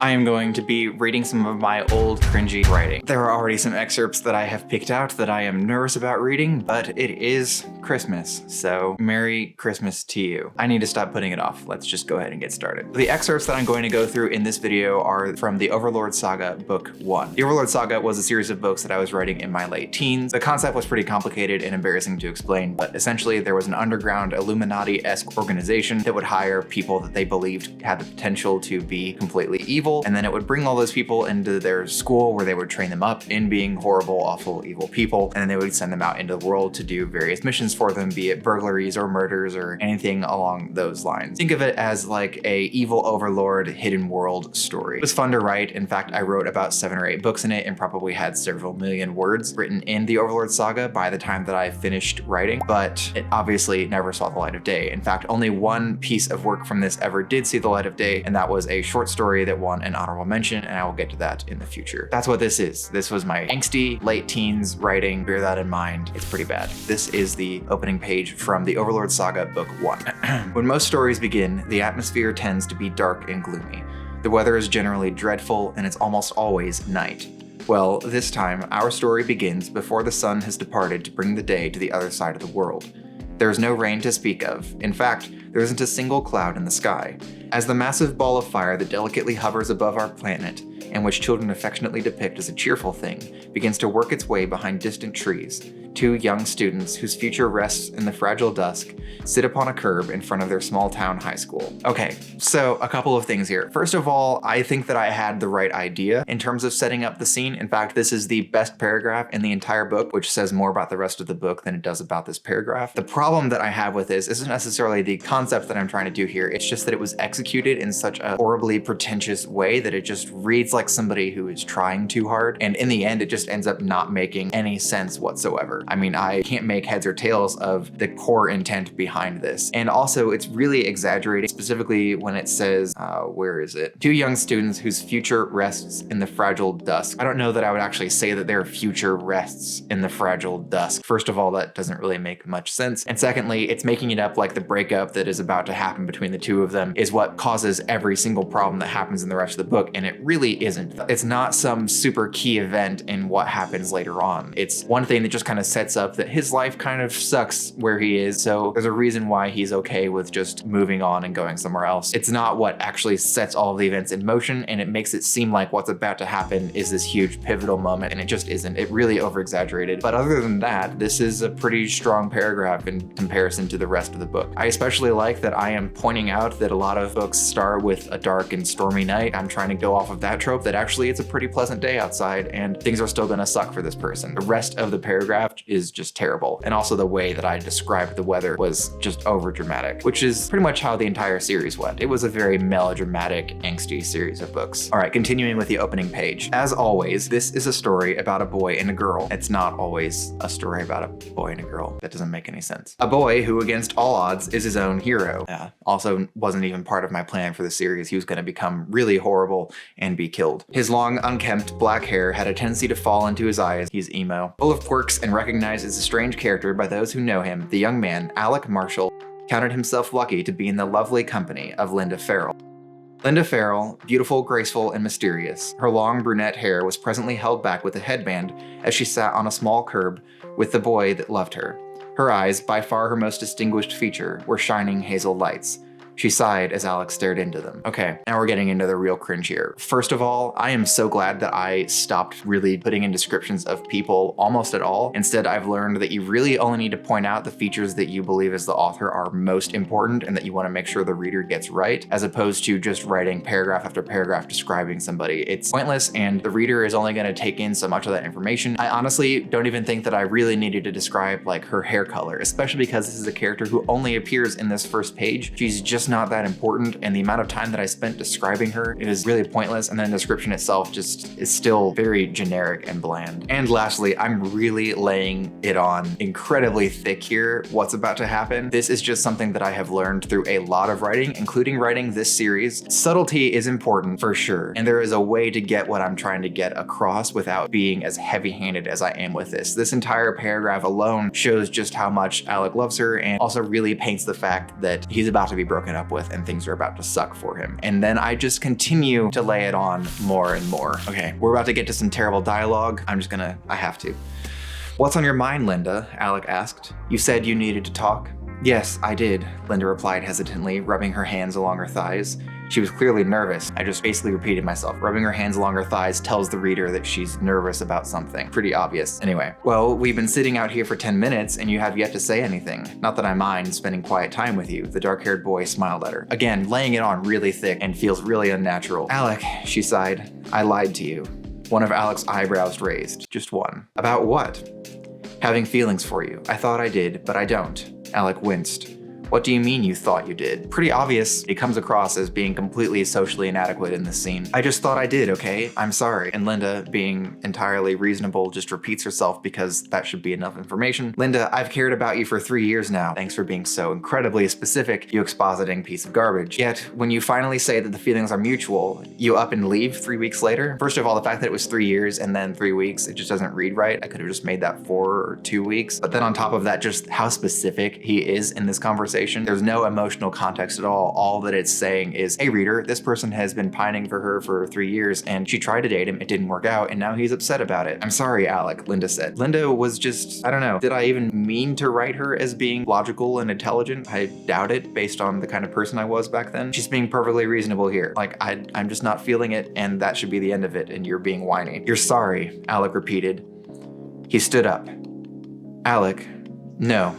I am going to be reading some of my old cringy writing. There are already some excerpts that I have picked out that I am nervous about reading, but it is Christmas, so Merry Christmas to you. I need to stop putting it off. Let's just go ahead and get started. The excerpts that I'm going to go through in this video are from the Overlord Saga Book 1. The Overlord Saga was a series of books that I was writing in my late teens. The concept was pretty complicated and embarrassing to explain, but essentially there was an underground Illuminati-esque organization that would hire people that they believed had the potential to be completely evil, and then it would bring all those people into their school where they would train them up in being horrible, awful, evil people, and then they would send them out into the world to do various missions for them, be it burglaries or murders or anything along those lines. Think of it as like a evil overlord hidden world story. It was fun to write. In fact, I wrote about 7 or 8 books in it and probably had several million words written in the Overlord Saga by the time that I finished writing, but it obviously never saw the light of day. In fact, only one piece of work from this ever did see the light of day, and that was a short story that won an honorable mention, and I will get to that in the future. That's what this is. This was my angsty late teens writing. Bear that in mind. It's pretty bad. This is the opening page from the Overlord Saga Book 1. When most stories begin, the atmosphere tends to be dark and gloomy. The weather is generally dreadful, and it's almost always night. Well, this time, our story begins before the sun has departed to bring the day to the other side of the world. There is no rain to speak of. In fact, there isn't a single cloud in the sky. As the massive ball of fire that delicately hovers above our planet, and which children affectionately depict as a cheerful thing, begins to work its way behind distant trees, 2 young students whose future rests in the fragile dusk sit upon a curb in front of their small town high school. Okay, so a couple of things here. First of all, I think that I had the right idea in terms of setting up the scene. In fact, this is the best paragraph in the entire book, which says more about the rest of the book than it does about this paragraph. The problem that I have with this isn't necessarily the concept that I'm trying to do here. It's just that it was executed in such a horribly pretentious way that it just reads like somebody who is trying too hard. And in the end, it just ends up not making any sense whatsoever. I mean, I can't make heads or tails of the core intent behind this. And also, it's really exaggerating, specifically when it says, where is it? 2 young students whose future rests in the fragile dusk. I don't know that I would actually say that their future rests in the fragile dusk. First of all, that doesn't really make much sense. And secondly, it's making it up like the breakup that is about to happen between the 2 of them is what causes every single problem that happens in the rest of the book, and it really isn't. It's not some super key event in what happens later on. It's one thing that just kind of sets up that his life kind of sucks where he is, so there's a reason why he's okay with just moving on and going somewhere else. It's not what actually sets all of the events in motion, and it makes it seem like what's about to happen is this huge pivotal moment, and it just isn't. It really over-exaggerated. But other than that, this is a pretty strong paragraph in comparison to the rest of the book. I especially like that I am pointing out that a lot of books start with a dark and stormy night. I'm trying to go off of that trope that actually it's a pretty pleasant day outside and things are still gonna suck for this person. The rest of the paragraph is just terrible. And also the way that I described the weather was just over dramatic, which is pretty much how the entire series went. It was a very melodramatic, angsty series of books. All right, continuing with the opening page. As always, this is a story about a boy and a girl. It's not always a story about a boy and a girl. That doesn't make any sense. A boy who, against all odds, is his own hero. Also wasn't even part of my plan for the series. He was gonna become really horrible and be killed. His long, unkempt black hair had a tendency to fall into his eyes. He's emo. Full of quirks and recognized as a strange character by those who know him, the young man, Alec Marshall, counted himself lucky to be in the lovely company of Linda Farrell. Linda Farrell, beautiful, graceful, and mysterious. Her long brunette hair was presently held back with a headband as she sat on a small curb with the boy that loved her. Her eyes, by far her most distinguished feature, were shining hazel lights. She sighed as Alex stared into them. Okay, now we're getting into the real cringe here. First of all, I am so glad that I stopped really putting in descriptions of people almost at all. Instead, I've learned that you really only need to point out the features that you believe as the author are most important and that you want to make sure the reader gets right, as opposed to just writing paragraph after paragraph describing somebody. It's pointless, and the reader is only going to take in so much of that information. I honestly don't even think that I really needed to describe like her hair color, especially because this is a character who only appears in this first page. She's just not that important, and the amount of time that I spent describing her is really pointless, and then the description itself just is still very generic and bland. And lastly, I'm really laying it on incredibly thick here what's about to happen. This is just something that I have learned through a lot of writing, including writing this series. Subtlety is important for sure, and there is a way to get what I'm trying to get across without being as heavy-handed as I am with this. This entire paragraph alone shows just how much Alec loves her, and also really paints the fact that he's about to be broken up up with and things are about to suck for him. And then I just continue to lay it on more and more. Okay, we're about to get to some terrible dialogue. I have to. What's on your mind, Linda? Alec asked. You said you needed to talk? Yes, I did, Linda replied hesitantly, rubbing her hands along her thighs. She was clearly nervous. I just basically repeated myself. Rubbing her hands along her thighs tells the reader that she's nervous about something. Pretty obvious. Anyway, well, we've been sitting out here for 10 minutes and you have yet to say anything. Not that I mind spending quiet time with you, the dark-haired boy smiled at her. Again, laying it on really thick and feels really unnatural. Alec, she sighed, I lied to you. One of Alec's eyebrows raised. Just one. About what? Having feelings for you. I thought I did, but I don't. Alec winced. What do you mean you thought you did? Pretty obvious. He comes across as being completely socially inadequate in this scene. I just thought I did, okay? I'm sorry. And Linda, being entirely reasonable, just repeats herself because that should be enough information. Linda, I've cared about you for 3 years now. Thanks for being so incredibly specific, you expositing piece of garbage. Yet, when you finally say that the feelings are mutual, you up and leave 3 weeks later? First of all, the fact that it was 3 years and then 3 weeks, it just doesn't read right. I could have just made that 4 or 2 weeks. But then on top of that, just how specific he is in this conversation. There's no emotional context at all. All that it's saying is, hey reader, this person has been pining for her for 3 years and she tried to date him, it didn't work out, and now he's upset about it. I'm sorry, Alec, Linda said. Linda was just, I don't know, did I even mean to write her as being logical and intelligent? I doubt it based on the kind of person I was back then. She's being perfectly reasonable here. Like, I'm just not feeling it and that should be the end of it and you're being whiny. You're sorry, Alec repeated. He stood up. Alec, no.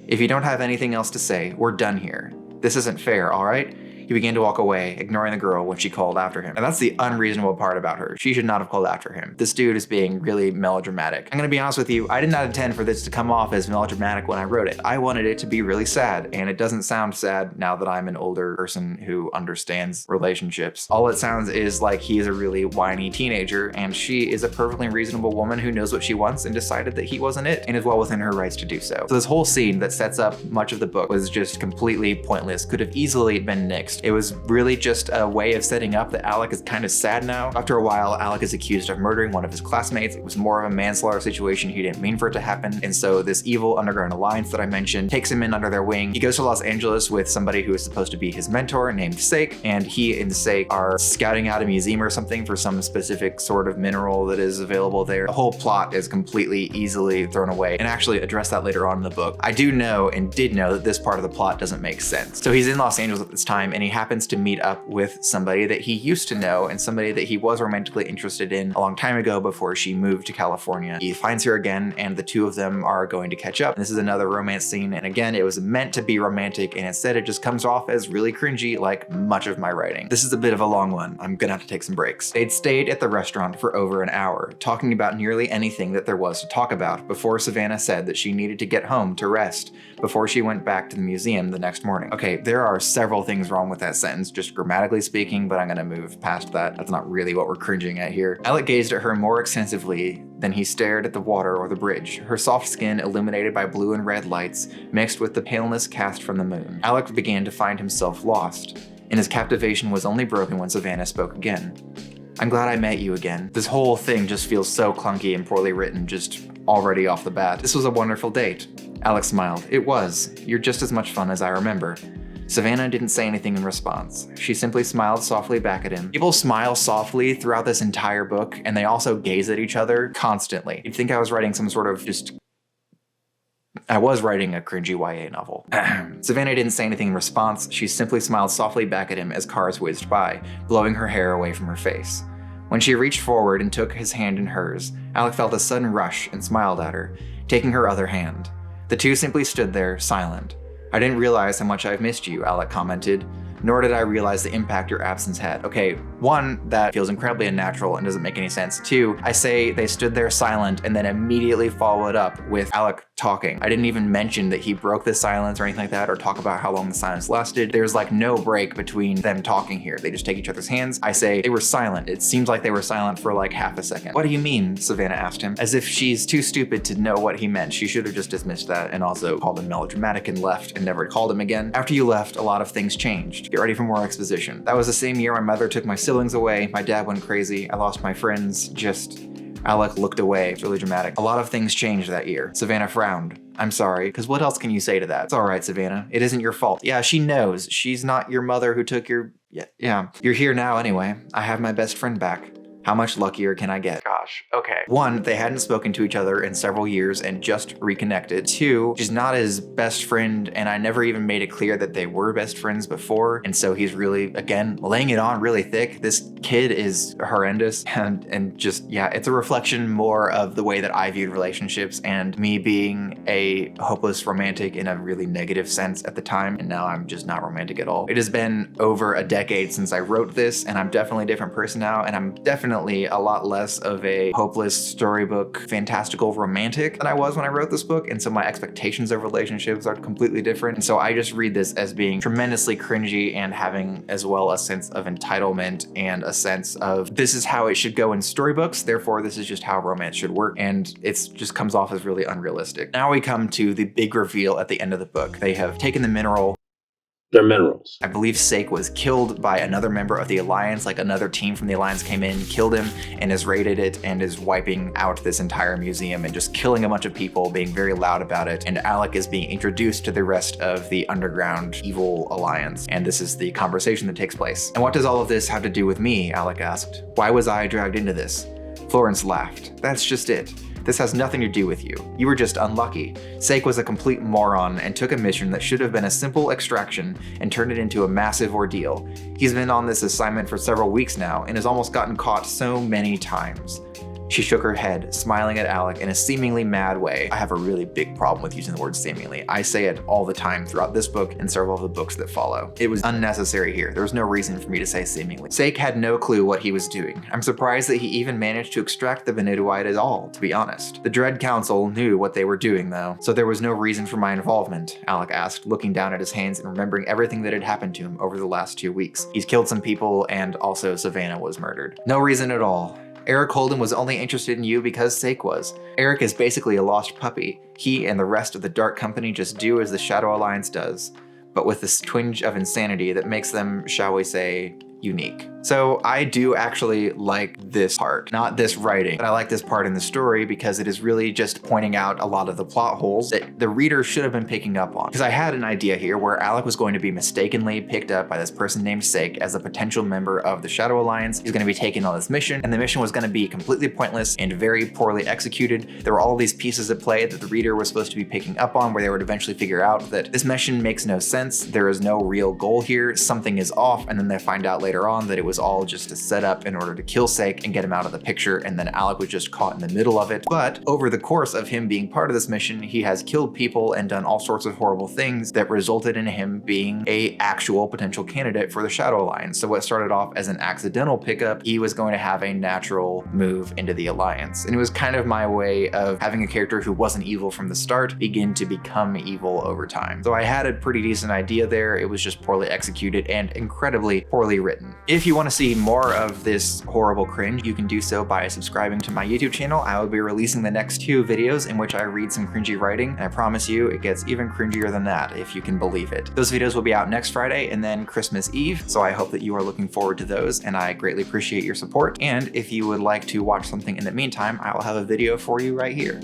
If you don't have anything else to say, we're done here. This isn't fair, all right? He began to walk away, ignoring the girl when she called after him. And that's the unreasonable part about her. She should not have called after him. This dude is being really melodramatic. I'm gonna be honest with you, I did not intend for this to come off as melodramatic when I wrote it. I wanted it to be really sad, and it doesn't sound sad now that I'm an older person who understands relationships. All it sounds is like he is a really whiny teenager, and she is a perfectly reasonable woman who knows what she wants and decided that he wasn't it, and is well within her rights to do so. So this whole scene that sets up much of the book was just completely pointless, could have easily been nixed. It was really just a way of setting up that Alec is kind of sad now. After a while, Alec is accused of murdering one of his classmates. It was more of a manslaughter situation. He didn't mean for it to happen. And so this evil underground alliance that I mentioned takes him in under their wing. He goes to Los Angeles with somebody who is supposed to be his mentor named Sake, and he and Sake are scouting out a museum or something for some specific sort of mineral that is available there. The whole plot is completely easily thrown away, and actually address that later on in the book. I do know and did know that this part of the plot doesn't make sense. So he's in Los Angeles at this time, and he happens to meet up with somebody that he used to know and somebody that he was romantically interested in a long time ago before she moved to California. He finds her again, and the two of them are going to catch up. And this is another romance scene, and again, it was meant to be romantic, and instead it just comes off as really cringy like much of my writing. This is a bit of a long one. I'm gonna have to take some breaks. They'd stayed at the restaurant for over an hour, talking about nearly anything that there was to talk about before Savannah said that she needed to get home to rest before she went back to the museum the next morning. Okay, there are several things wrong with that sentence, just grammatically speaking, but I'm gonna move past that. That's not really what we're cringing at here. Alec gazed at her more extensively than he stared at the water or the bridge, her soft skin illuminated by blue and red lights mixed with the paleness cast from the moon. Alec began to find himself lost, and his captivation was only broken when Savannah spoke again. I'm glad I met you again. This whole thing just feels so clunky and poorly written just already off the bat. This was a wonderful date. Alec smiled. It was. You're just as much fun as I remember. Savannah didn't say anything in response. She simply smiled softly back at him. People smile softly throughout this entire book, and they also gaze at each other constantly. You'd think I was writing some sort of I was writing a cringy YA novel. Savannah didn't say anything in response. She simply smiled softly back at him as cars whizzed by, blowing her hair away from her face. When she reached forward and took his hand in hers, Alec felt a sudden rush and smiled at her, taking her other hand. The two simply stood there, silent. I didn't realize how much I've missed you, Alec commented, nor did I realize the impact your absence had. Okay, one, that feels incredibly unnatural and doesn't make any sense. Two, I say they stood there silent and then immediately followed up with Alec talking. I didn't even mention that he broke the silence or anything like that, or talk about how long the silence lasted. There's like no break between them talking here. They just take each other's hands. I say they were silent. It seems like they were silent for like half a second. What do you mean? Savannah asked him, as if she's too stupid to know what he meant. She should have just dismissed that and also called him melodramatic and left and never called him again. After you left, a lot of things changed. Get ready for more exposition. That was the same year my mother took my siblings away. My dad went crazy. I lost my friends. Alec looked away. It's really dramatic. A lot of things changed that year. Savannah frowned. I'm sorry, because what else can you say to that? It's all right, Savannah. It isn't your fault. Yeah, she knows. She's not your mother who took your... Yeah. You're here now anyway. I have my best friend back. How much luckier can I get? Gosh, okay. 1, they hadn't spoken to each other in several years and just reconnected. 2, she's not his best friend, and I never even made it clear that they were best friends before. And so he's really, again, laying it on really thick. This kid is horrendous and just, yeah, it's a reflection more of the way that I viewed relationships and me being a hopeless romantic in a really negative sense at the time. And now I'm just not romantic at all. It has been over a decade since I wrote this, and I'm definitely a different person now, and I'm definitely a lot less of a hopeless storybook fantastical romantic than I was when I wrote this book, and so my expectations of relationships are completely different. And so I just read this as being tremendously cringy and having as well a sense of entitlement and a sense of this is how it should go in storybooks, therefore this is just how romance should work, and it just comes off as really unrealistic. Now we come to the big reveal at the end of the book. They have taken the mineral. They're minerals. I believe Sake was killed by another member of the Alliance, like another team from the Alliance came in, killed him, and has raided it and is wiping out this entire museum and just killing a bunch of people, being very loud about it. And Alec is being introduced to the rest of the underground evil Alliance. And this is the conversation that takes place. And what does all of this have to do with me? Alec asked. Why was I dragged into this? Florence laughed. That's just it. This has nothing to do with you. You were just unlucky. Sake was a complete moron and took a mission that should have been a simple extraction and turned it into a massive ordeal. He's been on this assignment for several weeks now and has almost gotten caught so many times. She shook her head, smiling at Alec in a seemingly mad way. I have a really big problem with using the word seemingly. I say it all the time throughout this book and several of the books that follow. It was unnecessary here. There was no reason for me to say seemingly. Sake had no clue what he was doing. I'm surprised that he even managed to extract the Venidioid at all, to be honest. The Dread Council knew what they were doing though, so there was no reason for my involvement, Alec asked, looking down at his hands and remembering everything that had happened to him over the last 2 weeks. He's killed some people and also Savannah was murdered. No reason at all. Eric Holden was only interested in you because Sake was. Eric is basically a lost puppy. He and the rest of the Dark Company just do as the Shadow Alliance does, but with this twinge of insanity that makes them, shall we say, unique. So I do actually like this part, not this writing, but I like this part in the story because it is really just pointing out a lot of the plot holes that the reader should have been picking up on. Because I had an idea here where Alec was going to be mistakenly picked up by this person named Sake as a potential member of the Shadow Alliance. He's going to be taken on this mission, and the mission was going to be completely pointless and very poorly executed. There were all these pieces at play that the reader was supposed to be picking up on, where they would eventually figure out that this mission makes no sense, there is no real goal here, something is off, and then they find out later on that it was all just a setup in order to kill Sake and get him out of the picture, and then Alec was just caught in the middle of it. But over the course of him being part of this mission, he has killed people and done all sorts of horrible things that resulted in him being a actual potential candidate for the Shadow Alliance. So what started off as an accidental pickup, he was going to have a natural move into the Alliance. And it was kind of my way of having a character who wasn't evil from the start begin to become evil over time. So I had a pretty decent idea there. It was just poorly executed and incredibly poorly written. If you want to see more of this horrible cringe, you can do so by subscribing to my YouTube channel. I will be releasing the next 2 videos in which I read some cringy writing, and I promise you it gets even cringier than that, if you can believe it. Those videos will be out next Friday and then Christmas Eve, so I hope that you are looking forward to those, and I greatly appreciate your support. And if you would like to watch something in the meantime, I will have a video for you right here.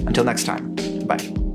Until next time, bye.